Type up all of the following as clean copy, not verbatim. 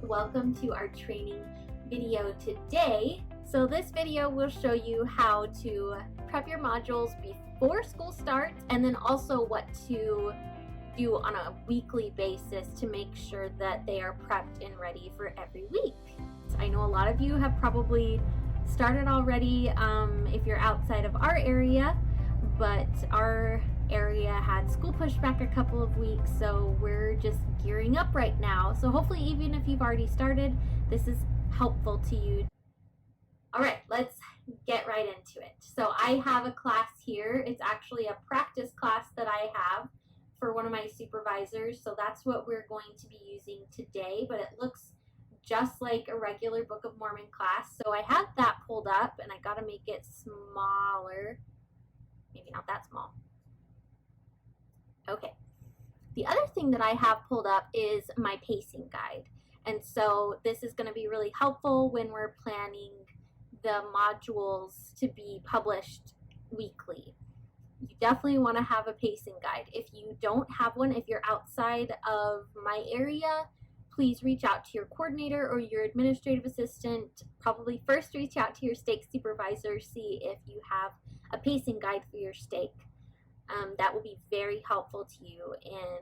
welcome to our training video today. So this video will show you how to prep your modules before school starts and then also what to do on a weekly basis to make sure that they are prepped and ready for every week. I know a lot of you have probably started already if you're outside of our area, but our area had school pushed back a couple of weeks, so we're just gearing up right now. So hopefully even if you've already started, this is helpful to you. All right, let's get right into it. So I have a class here. It's actually a practice class that I have for one of my supervisors. So that's what we're going to be using today, but it looks just like a regular Book of Mormon class. So I have that pulled up and I gotta make it smaller. Maybe not that small. Okay. The other thing that I have pulled up is my pacing guide. And so this is gonna be really helpful when we're planning the modules to be published weekly. You definitely want to have a pacing guide. If you don't have one, if you're outside of my area, please reach out to your coordinator or your administrative assistant. Probably first reach out to your stake supervisor, see if you have a pacing guide for your stake. That will be very helpful to you in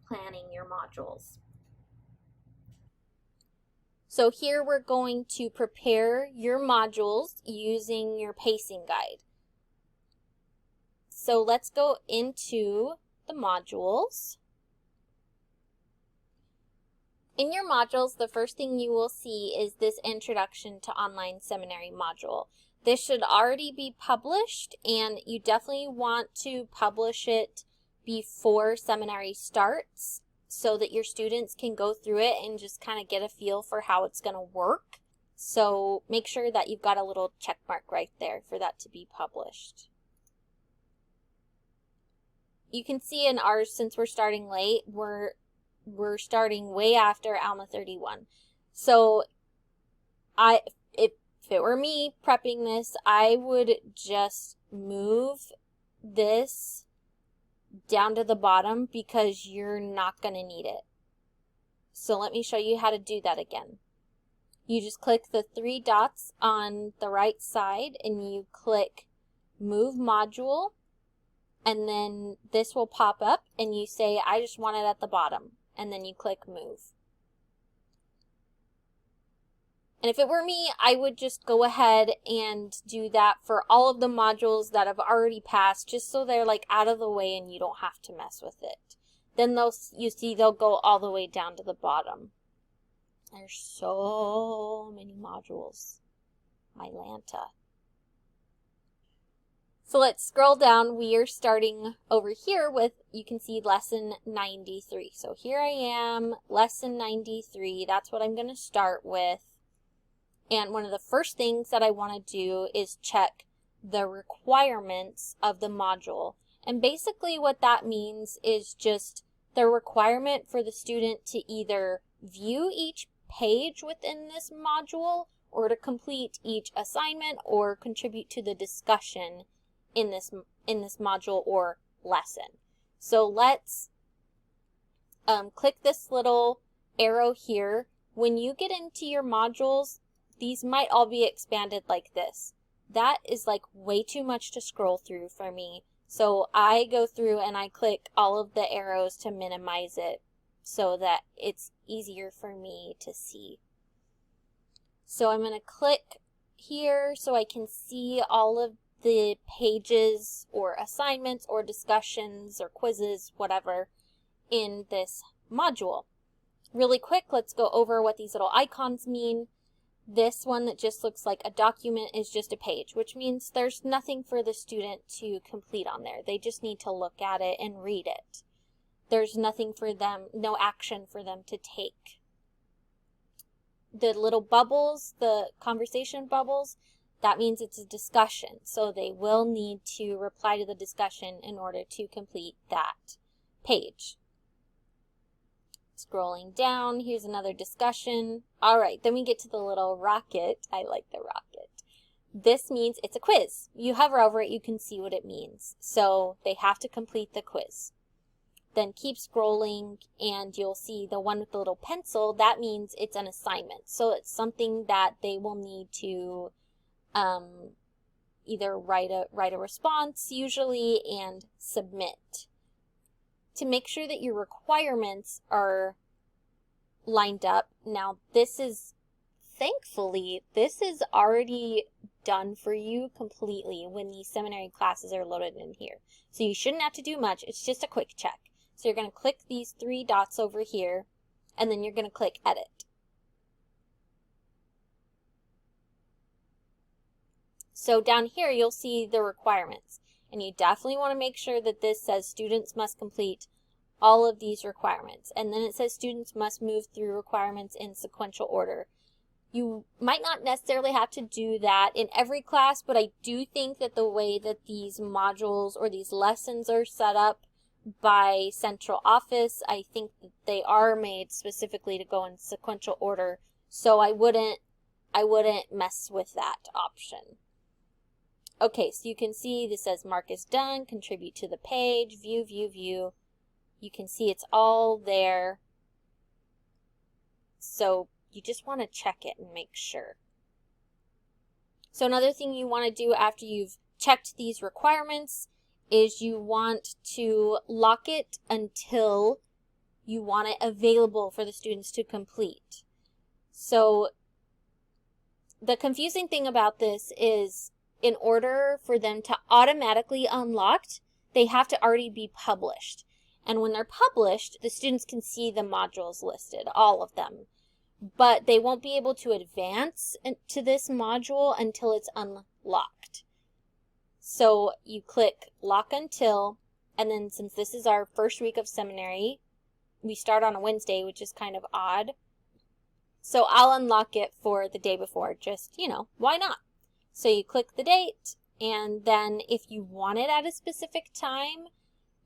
planning your modules. So here we're going to prepare your modules using your pacing guide. So let's go into the modules. In your modules, the first thing you will see is this Introduction to Online Seminary module. This should already be published, and you definitely want to publish it before seminary starts so that your students can go through it and just kind of get a feel for how it's going to work. So make sure that you've got a little check mark right there for that to be published. You can see in ours, since we're starting late, we're starting way after Alma 31. So if it were me prepping this, I would just move this down to the bottom because you're not going to need it. So let me show you how to do that again. You just click the three dots on the right side and you click Move Module, and then this will pop up and you say, I just want it at the bottom, and then you click Move. And if it were me, I would just go ahead and do that for all of the modules that have already passed, just so they're like out of the way and you don't have to mess with it. Then they'll go all the way down to the bottom. There's so many modules. My Lanta. So let's scroll down. We are starting over here with, you can see lesson 93. So here I am, lesson 93. That's what I'm going to start with. And one of the first things that I want to do is check the requirements of the module. And basically what that means is just the requirement for the student to either view each page within this module or to complete each assignment or contribute to the discussion in this module or lesson. So let's click this little arrow here. When you get into your modules, these might all be expanded like this. That is like way too much to scroll through for me. So I go through and I click all of the arrows to minimize it so that it's easier for me to see. So I'm going to click here so I can see all of the pages or assignments or discussions or quizzes, whatever, in this module. Really quick, let's go over what these little icons mean. This one that just looks like a document is just a page, which means there's nothing for the student to complete on there. They just need to look at it and read it. There's nothing for them, no action for them to take. The little bubbles, the conversation bubbles, that means it's a discussion. So they will need to reply to the discussion in order to complete that page. Scrolling down, here's another discussion. All right, then we get to the little rocket. I like the rocket. This means it's a quiz. You hover over it, you can see what it means. So they have to complete the quiz. then keep scrolling and you'll see the one with the little pencil. That means it's an assignment. So it's something that they will need to either write a response usually and submit. To make sure that your requirements are lined up. Now thankfully, this is already done for you completely when these seminary classes are loaded in here. So you shouldn't have to do much. It's just a quick check. So you're going to click these 3 dots over here, and then you're going to click Edit. So down here, you'll see the requirements. And you definitely want to make sure that this says students must complete all of these requirements. And then it says students must move through requirements in sequential order. You might not necessarily have to do that in every class, but I do think that the way that these modules or these lessons are set up by central office, I think that they are made specifically to go in sequential order. So I wouldn't mess with that option. Okay, so you can see this says mark is done, contribute to the page, view, view, view. You can see it's all there. So you just want to check it and make sure. So another thing you want to do after you've checked these requirements is you want to lock it until you want it available for the students to complete. So the confusing thing about this is in order for them to automatically unlock, they have to already be published. And when they're published, the students can see the modules listed, all of them. But they won't be able to advance to this module until it's unlocked. So you click Lock Until, and then since this is our first week of seminary, we start on a Wednesday, which is kind of odd. So I'll unlock it for the day before, just, why not? So you click the date, and then if you want it at a specific time,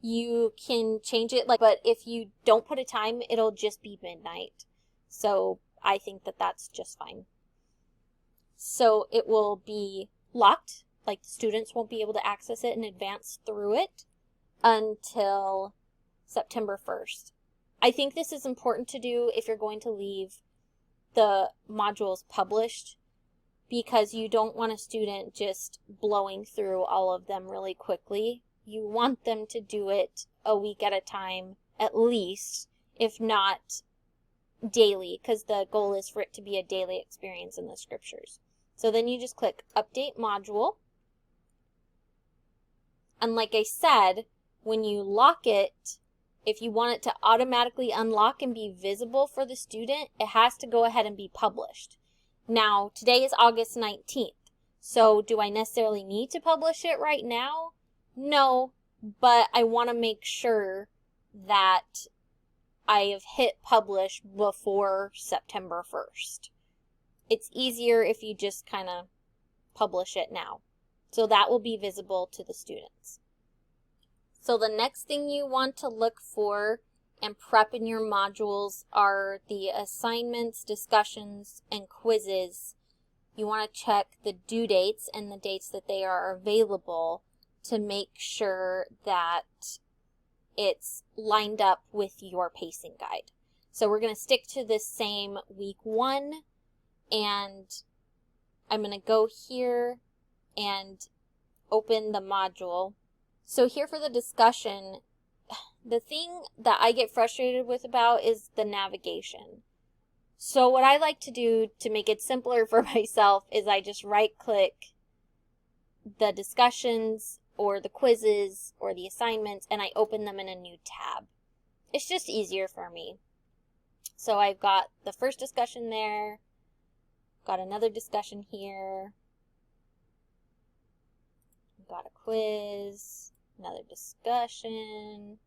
you can change it, but if you don't put a time, it'll just be midnight. So I think that that's just fine. So it will be locked, like the students won't be able to access it and advance through it until September 1st. I think this is important to do if you're going to leave the modules published, because you don't want a student just blowing through all of them really quickly. You want them to do it a week at a time, at least, if not daily, because the goal is for it to be a daily experience in the scriptures. So then you just click Update Module. And like I said, when you lock it, if you want it to automatically unlock and be visible for the student, it has to go ahead and be published. Now, today is August 19th, so do I necessarily need to publish it right now? No, but I want to make sure that I have hit publish before September 1st. It's easier if you just kind of publish it now. So that will be visible to the students. So the next thing you want to look for and prep in your modules are the assignments, discussions, and quizzes. You want to check the due dates and the dates that they are available to make sure that it's lined up with your pacing guide. So we're going to stick to this same week 1, and I'm going to go here and open the module. So here for the discussion, the thing that I get frustrated with about is the navigation. So what I like to do to make it simpler for myself is I just right-click the discussions or the quizzes or the assignments, and I open them in a new tab. It's just easier for me. So I've got the first discussion there, got another discussion here, got a quiz, another discussion,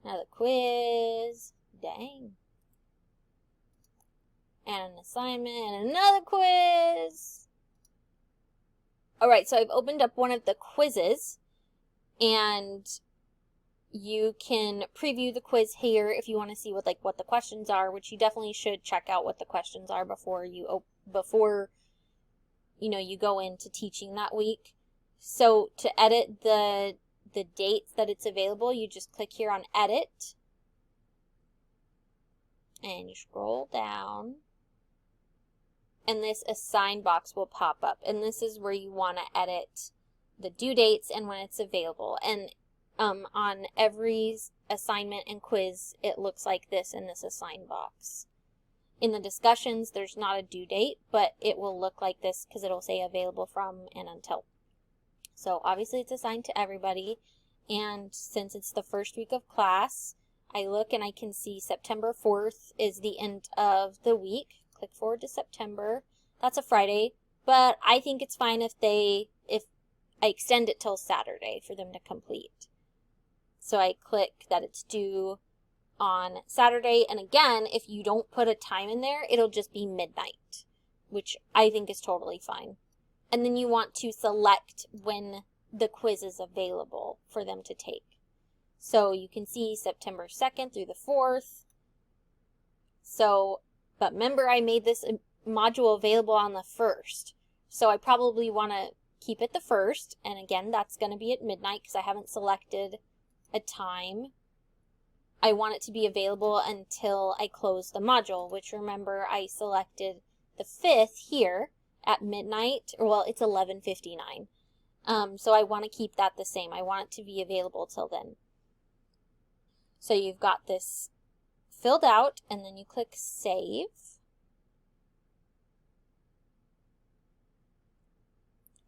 another quiz, dang, and an assignment, and another quiz. Alright, so I've opened up one of the quizzes, and you can preview the quiz here if you want to see what the questions are, which you definitely should check out what the questions are before you go into teaching that week. So to edit the the dates that it's available, you just click here on Edit, and you scroll down, and this Assign box will pop up, and this is where you want to edit the due dates and when it's available. And on every assignment and quiz, it looks like this in this Assign box. In the discussions, there's not a due date, but it will look like this because it'll say available from and until. So obviously it's assigned to everybody, and since it's the first week of class, I look and I can see September 4th is the end of the week. Click forward to September. That's a Friday, but I think it's fine if I extend it till Saturday for them to complete. So I click that it's due on Saturday, and again, if you don't put a time in there, it'll just be midnight, which I think is totally fine. And then you want to select when the quiz is available for them to take. So you can see September 2nd through the 4th. So, but remember I made this module available on the 1st. So I probably want to keep it the 1st, and again, that's going to be at midnight because I haven't selected a time. I want it to be available until I close the module, which remember I selected the 5th here at midnight, or well, it's 11:59. So I want to keep that the same. I want it to be available till then. So you've got this filled out, and then you click Save.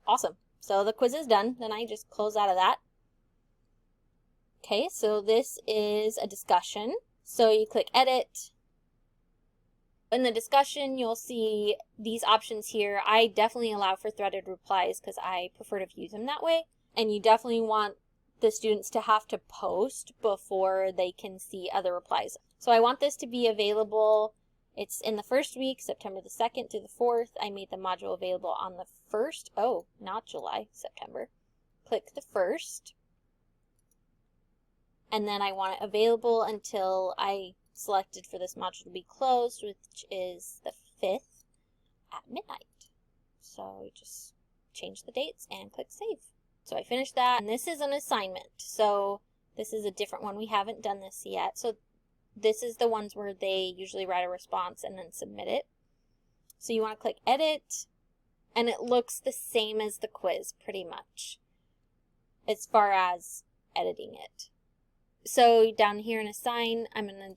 Awesome. So the quiz is done. Then I just close out of that. Okay, so this is a discussion. So you click Edit. In the discussion, you'll see these options here. I definitely allow for threaded replies because I prefer to view them that way. And you definitely want the students to have to post before they can see other replies. So I want this to be available. It's in the first week, September the 2nd through the 4th. I made the module available on the 1st. Oh, not July, September. Click the 1st. And then I want it available until I selected for this module to be closed, which is the 5th at midnight. So just change the dates and click Save. So I finished that, and this is an assignment. So this is a different one. We haven't done this yet. So this is the ones where they usually write a response and then submit it. So you want to click Edit, and it looks the same as the quiz pretty much as far as editing it. So down here in Assign, I'm going to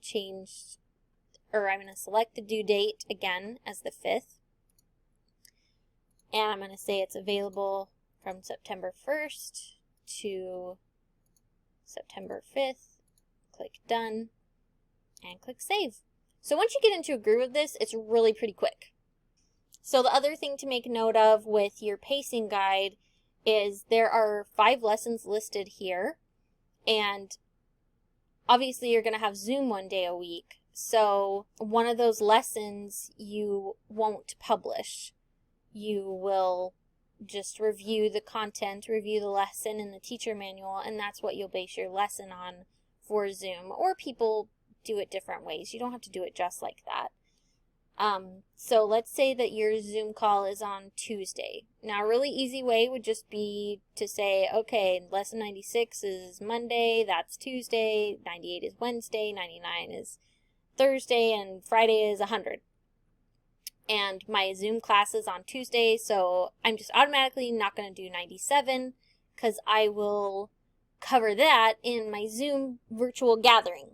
select the due date again as the 5th. And I'm going to say it's available from September 1st to September 5th. Click Done and click Save. So once you get into a groove of this, it's really pretty quick. So the other thing to make note of with your pacing guide is there are 5 lessons listed here, and obviously you're going to have Zoom one day a week, so one of those lessons you won't publish. You will just review the content, review the lesson in the teacher manual, and that's what you'll base your lesson on for Zoom. Or people do it different ways. You don't have to do it just like that. So let's say that your Zoom call is on Tuesday. Now, a really easy way would just be to say, okay, lesson 96 is Monday, that's Tuesday, 98 is Wednesday, 99 is Thursday, and Friday is 100. And my Zoom class is on Tuesday, so I'm just automatically not going to do 97 because I will cover that in my Zoom virtual gathering.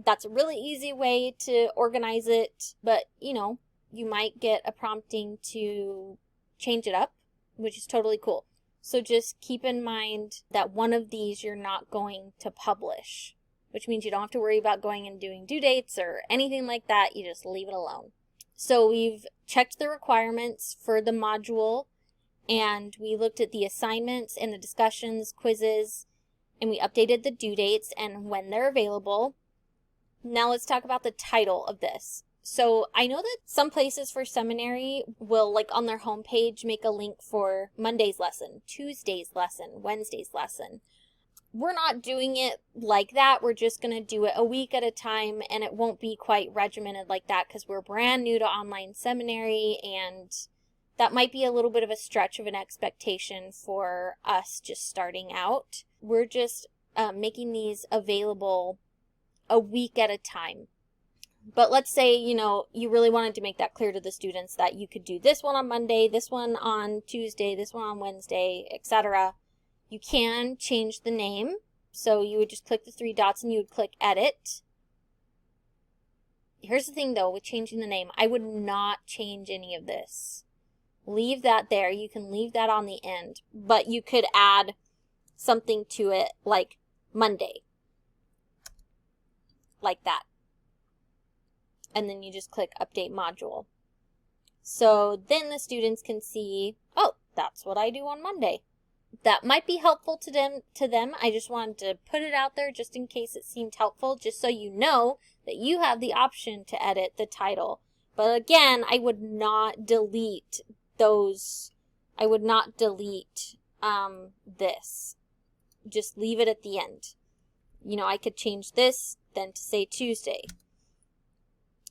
That's a really easy way to organize it, but you might get a prompting to change it up, which is totally cool. So just keep in mind that one of these you're not going to publish, which means you don't have to worry about going and doing due dates or anything like that. You just leave it alone. So we've checked the requirements for the module, and we looked at the assignments and the discussions, quizzes, and we updated the due dates and when they're available. Now let's talk about the title of this. So I know that some places for Seminary will, like on their homepage, make a link for Monday's lesson, Tuesday's lesson, Wednesday's lesson. We're not doing it like that. We're just going to do it a week at a time, and it won't be quite regimented like that because we're brand new to online seminary, and that might be a little bit of a stretch of an expectation for us just starting out. we're just making these available a week at a time. But let's say, you know, you really wanted to make that clear to the students that you could do this one on Monday, this one on Tuesday, this one on Wednesday, etc. You can change the name. So you would just click the three dots and you would click edit. Here's the thing though, with changing the name, I would not change any of this. Leave that there. You can leave that on the end, but you could add something to it like Monday. Like that. And then you just click update module. So then the students can see, oh, that's what I do on Monday. That might be helpful to them. I just wanted to put it out there just in case it seemed helpful, just so you know that you have the option to edit the title. But again, I would not delete those. I would not delete this. Just leave it at the end. You know, I could change this then to say Tuesday.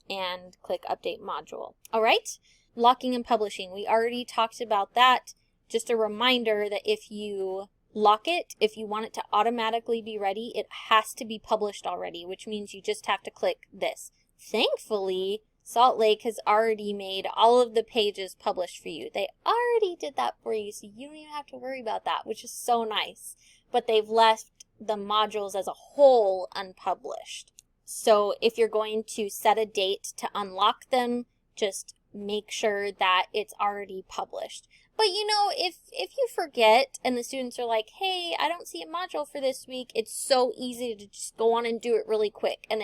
And click update module. All right, locking and publishing. We already talked about that. Just a reminder that if you lock it, if you want it to automatically be ready, it has to be published already, which means you just have to click this. Thankfully, Salt Lake has already made all of the pages published for you. They already did that for you, so you don't even have to worry about that, which is so nice. But they've left the modules as a whole unpublished. So if you're going to set a date to unlock them, just make sure that it's already published. But you know, if you forget and the students are like, hey, I don't see a module for this week, it's so easy to just go on and do it really quick, and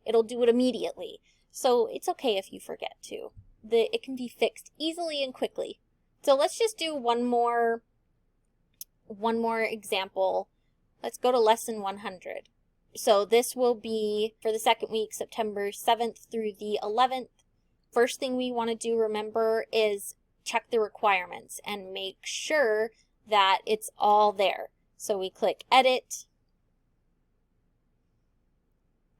it'll do it immediately. So it's okay if you forget to. It can be fixed easily and quickly. So let's just do one more example. Let's go to lesson 100. So this will be for the second week, September 7th through the 11th. First thing we want to do, remember, is check the requirements and make sure that it's all there. So we click edit.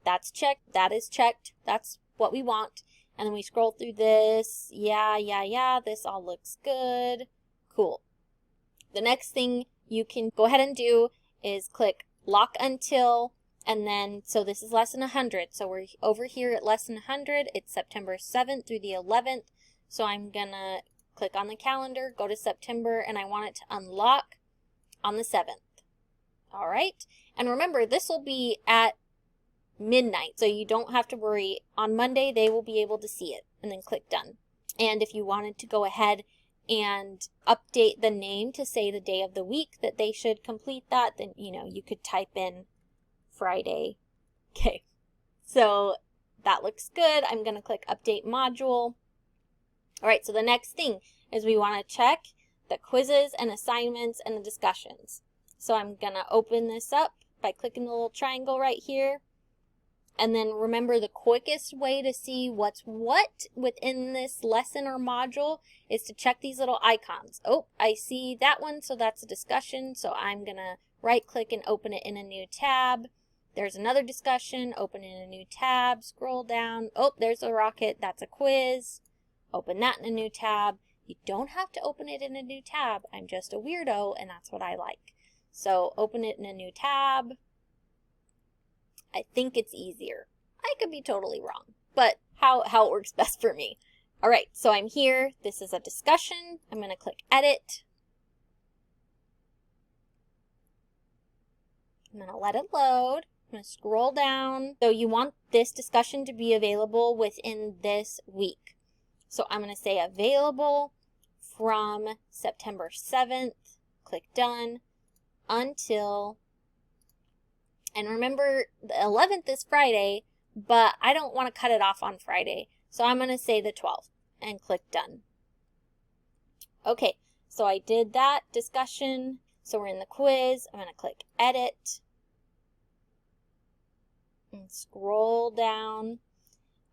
That's checked. That is checked. That's what we want. And then we scroll through this. Yeah. This all looks good. Cool. The next thing you can go ahead and do is click lock until. And then, so this is lesson 100. So we're over here at lesson 100. It's September 7th through the 11th. So I'm going to click on the calendar, go to September, and I want it to unlock on the 7th. All right. And remember, this will be at midnight. So you don't have to worry. On Monday, they will be able to see it. And then click done. And if you wanted to go ahead and update the name to say the day of the week that they should complete that, then, you know, you could type in Friday. Okay, so that looks good. I'm going to click update module. All right, so the next thing is we want to check the quizzes and assignments and the discussions. So I'm going to open this up by clicking the little triangle right here. And then remember, the quickest way to see what's what within this lesson or module is to check these little icons. Oh, I see that one, so that's a discussion. So I'm going to right click and open it in a new tab. There's another discussion, open in a new tab, scroll down. Oh, there's a rocket, that's a quiz. Open that in a new tab. You don't have to open it in a new tab. I'm just a weirdo, and that's what I like. So open it in a new tab. I think it's easier. I could be totally wrong, but how it works best for me. All right, so I'm here. This is a discussion. I'm going to click edit. I'm going to let it load. I'm going to scroll down. So you want this discussion to be available within this week. So I'm going to say available from September 7th, click done, until, and remember the 11th is Friday, but I don't want to cut it off on Friday. So I'm going to say the 12th and click done. Okay, so I did that discussion. So we're in the quiz. I'm going to click edit and scroll down.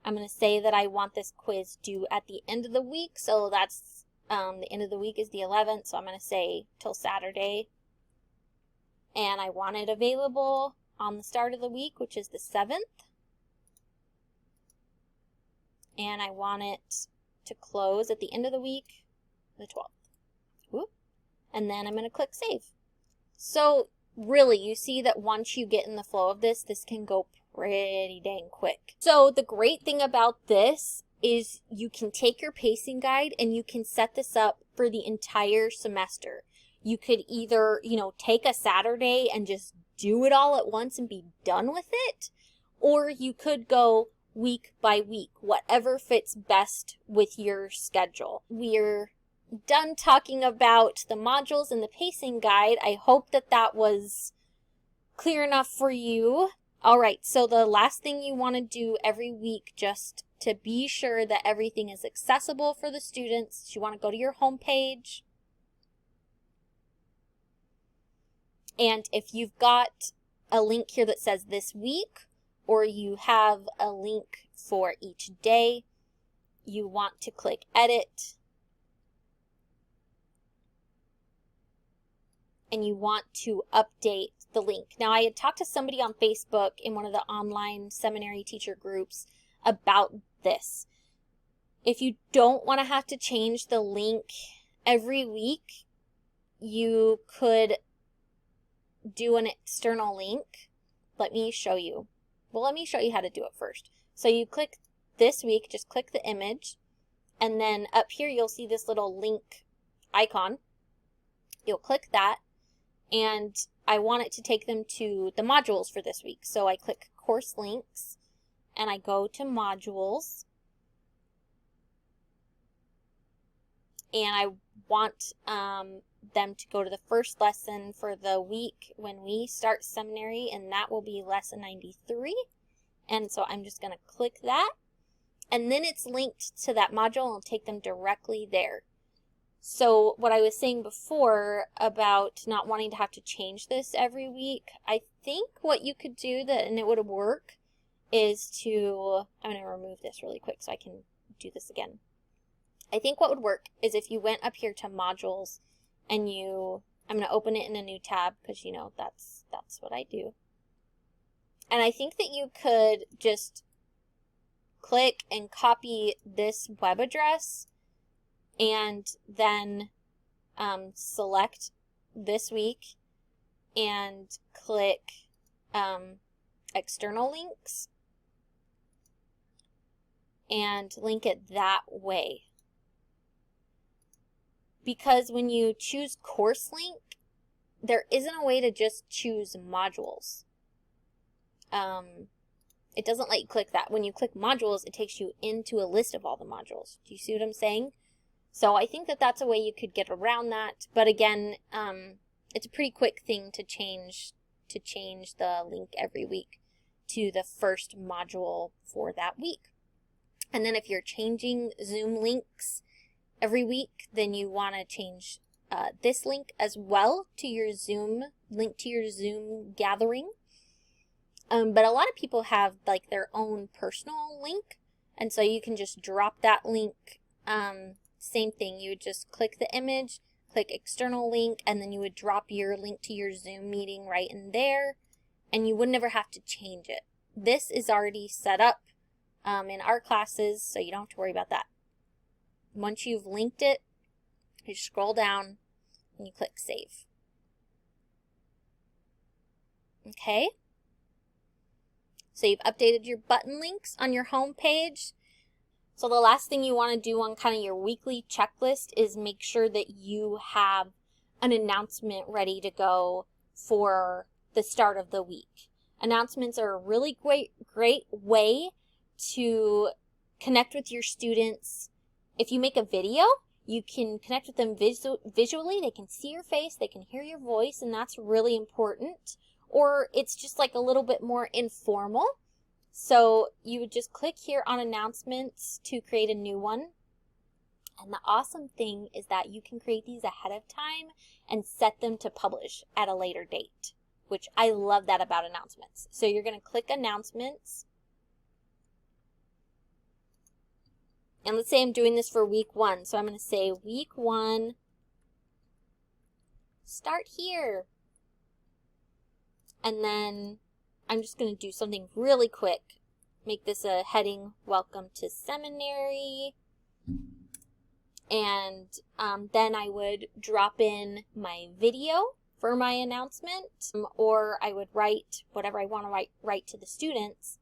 I'm going to say that I want this quiz due at the end of the week. So that's the end of the week is the 11th. So I'm going to say till Saturday. And I want it available on the start of the week, which is the 7th. And I want it to close at the end of the week, the 12th. Whoop. And then I'm going to click save. So really, you see that once you get in the flow of this, this can go pretty dang quick. So the great thing about this is you can take your pacing guide and you can set this up for the entire semester. You could either, take a Saturday and just do it all at once and be done with it, or you could go week by week, whatever fits best with your schedule. We're done talking about the modules and the pacing guide. I hope that that was clear enough for you. All right, so the last thing you want to do every week, just to be sure that everything is accessible for the students, you want to go to your home page. And if you've got a link here that says this week, or you have a link for each day, you want to click edit. And you want to update the link. Now, I had talked to somebody on Facebook in one of the online seminary teacher groups about this. If you don't want to have to change the link every week, you could do an external link. Let me show you. Well, let me show you how to do it first. So you click this week, just click the image, and then up here you'll see this little link icon. You'll click that, and I want it to take them to the modules for this week. So I click course links, and I go to modules, and I want them to go to the first lesson for the week when we start seminary, and that will be lesson 93. And so I'm just going to click that, and then it's linked to that module and will take them directly there. So what I was saying before about not wanting to have to change this every week, I think what you could do and it would work is I'm going to remove this really quick so I can do this again. I think what would work is if you went up here to modules and I'm going to open it in a new tab because that's what I do. And I think that you could just click and copy this web address and then select this week and click external links and link it that way. Because when you choose course link, there isn't a way to just choose modules. It doesn't let you click that. When you click modules, it takes you into a list of all the modules. Do you see what I'm saying? So I think that that's a way you could get around that. But again, it's a pretty quick thing to change the link every week to the first module for that week. And then if you're changing Zoom links every week, then you want to change this link as well to your Zoom link to your Zoom gathering. But a lot of people have like their own personal link, and so you can just drop that link. Same thing, you would just click the image, click external link, and then you would drop your link to your Zoom meeting right in there, and you would never have to change it. This is already set up in our classes, so you don't have to worry about that. Once you've linked it, you scroll down and you click save. Okay? So you've updated your button links on your home page. So the last thing you want to do on kind of your weekly checklist is make sure that you have an announcement ready to go for the start of the week. Announcements are a really great way to connect with your students. If you make a video, you can connect with them visually. They can see your face, they can hear your voice, and that's really important. Or it's just like a little bit more informal. So you would just click here on announcements to create a new one. And the awesome thing is that you can create these ahead of time and set them to publish at a later date, which I love that about announcements. So you're going to click announcements. And let's say I'm doing this for week 1. So I'm going to say week 1, start here. And then I'm just going to do something really quick. Make this a heading, Welcome to Seminary. And then I would drop in my video for my announcement, or I would write whatever I want to write to the students.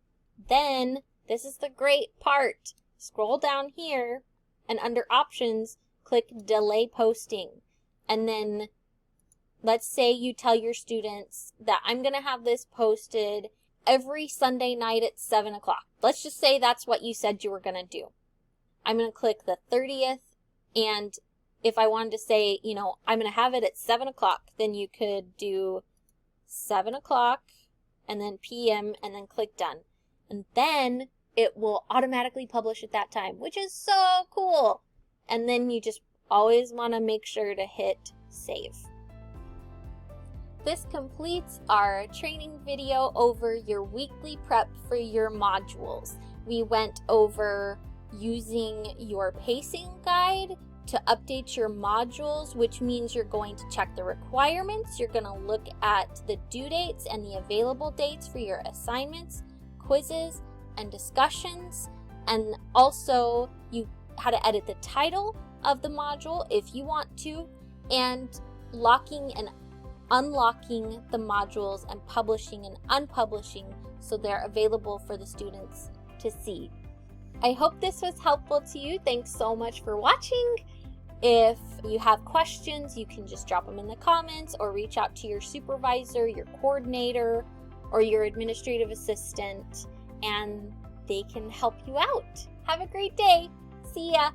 Then, this is the great part. Scroll down here, and under options, click delay posting. And then, let's say you tell your students that I'm going to have this posted every Sunday night at 7 o'clock. Let's just say that's what you said you were going to do. I'm going to click the 30th, and if I wanted to say, you know, I'm going to have it at 7 o'clock, then you could do 7 o'clock, and then PM, and then click done. And then it will automatically publish at that time, which is so cool. And then you just always want to make sure to hit save. This completes our training video over your weekly prep for your modules. We went over using your pacing guide to update your modules, which means you're going to check the requirements, you're going to look at the due dates and the available dates for your assignments, quizzes, and discussions, and also how to edit the title of the module if you want to, and locking and unlocking the modules and publishing and unpublishing so they're available for the students to see. I hope this was helpful to you. Thanks so much for watching. If you have questions, you can just drop them in the comments or reach out to your supervisor, your coordinator, or your administrative assistant, and they can help you out. Have a great day. See ya.